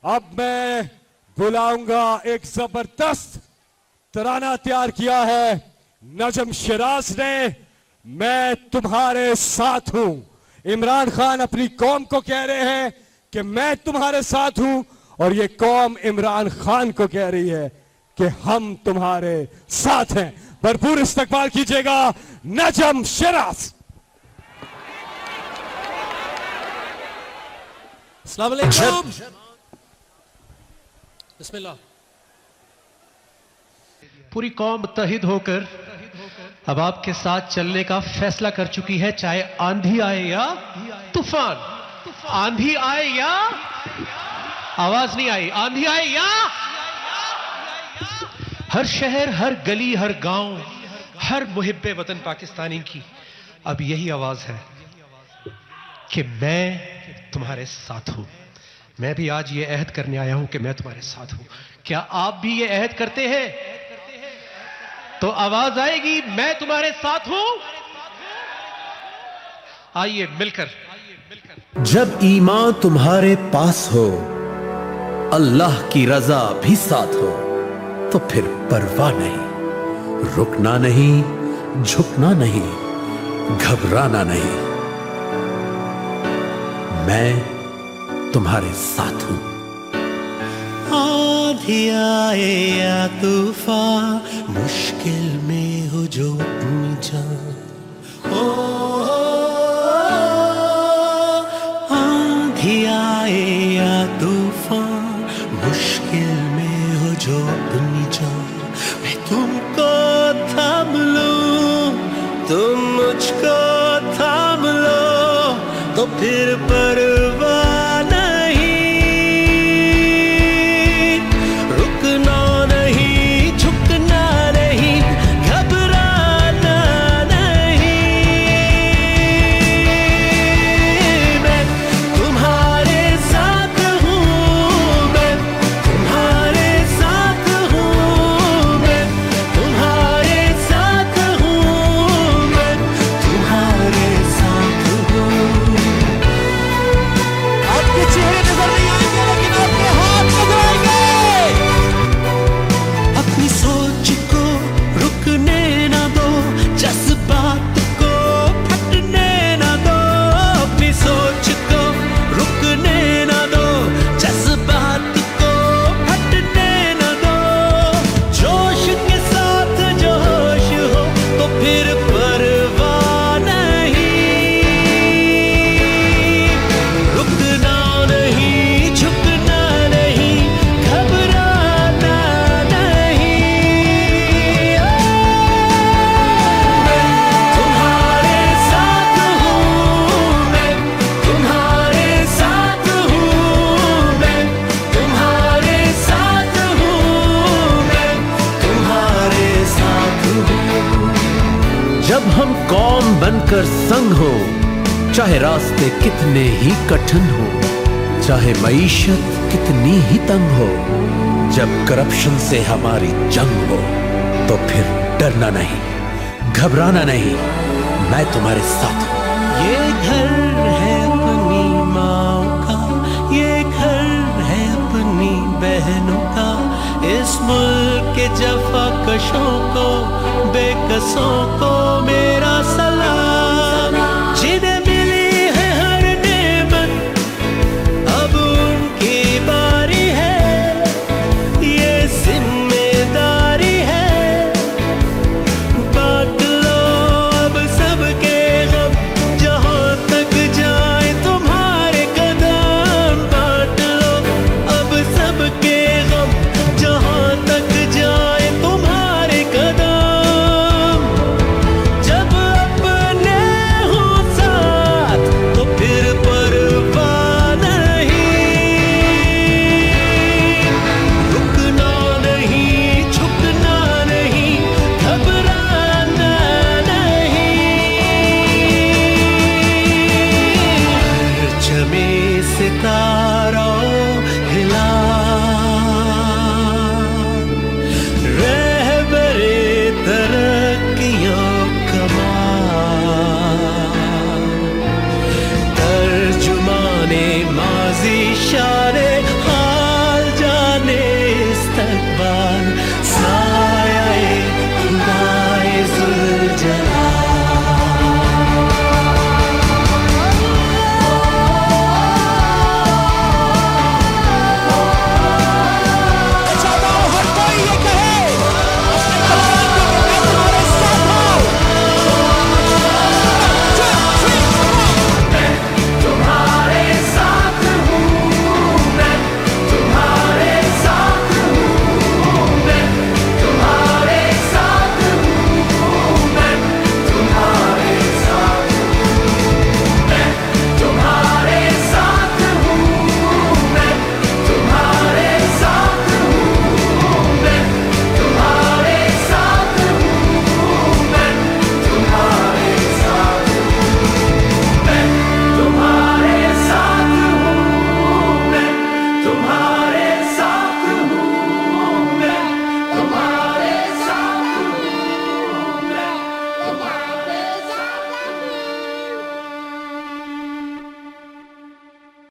अब मैं बुलाऊंगा एक जबरदस्त तराना तैयार किया है नजम शिराज ने। मैं तुम्हारे साथ हूं। इमरान खान अपनी कौम को कह रहे हैं कि मैं तुम्हारे साथ हूं, और ये कौम इमरान खान को कह रही है कि हम तुम्हारे साथ हैं। भरपूर इस्तकबाल कीजिएगा नजम शिराज। अस्सलाम वालेकुम। बिस्मिल्लाह। पूरी कौम मुत्तहिद होकर अब आपके साथ चलने का फैसला कर चुकी है, चाहे आंधी आए या तूफान। आंधी आए या आवाज नहीं आई, आंधी आए या हर शहर, हर गली, हर गांव, हर मुहिब्बे वतन पाकिस्तानी की अब यही आवाज है कि मैं तुम्हारे साथ हूं। मैं भी आज ये अहद करने आया हूं कि मैं तुम्हारे साथ हूं। क्या आप भी ये अहद करते हैं? तो आवाज आएगी, मैं तुम्हारे साथ हूं। आइए मिलकर। जब ईमान तुम्हारे पास हो, अल्लाह की रजा भी साथ हो, तो फिर परवाह नहीं, रुकना नहीं, झुकना नहीं, घबराना नहीं। मैं तुम्हारे साथ हूं। आंधी आए या तूफान, मुश्किल में हो जो अपनी जान। आंधी आए या तूफान, मुश्किल में हो जो अपनी जान। मैं तुमको थाम लूं, तुम मुझको थाम लो, तो फिर परवाह नहीं, रुकना नहीं, झुकना नहीं, घबराना नहीं। मैं तुम्हारे साथ हूँ, मैं तुम्हारे साथ हूँ, मैं तुम्हारे साथ हूँ, मैं तुम्हारे साथ हूँ। आपके चेहरे नजर नहीं आएंगे, लेकिन आपके हाथ नजर आएंगे। अपनी सोच को रुकने ना दो, जज्बात को फटने ना दो। अपनी सोच को रुकने ना दो, जज्बात को फटने ना दो। जोश के साथ जो होश हो, तो फिर परवाह नहीं, रुकना नहीं, झुकना नहीं, घबराना नहीं। मैं तुम्हारे साथ हूँ, मैं तुम्हारे साथ हूँ, मैं तुम्हारे साथ हूँ, मैं तुम्हारे साथ हूँ। जब हम कौम बनकर संग हो, चाहे रास्ते कितने ही कठिन हो, चाहे मईशत कितनी ही तंग हो, जब करप्शन से हमारी जंग हो, तो फिर डरना नहीं, घबराना नहीं, मैं तुम्हारे साथ हूं। ये घर है अपनी माँ का, ये घर है अपनी बहनों का। इस मुल्क के जफाकशों को, बेकसों को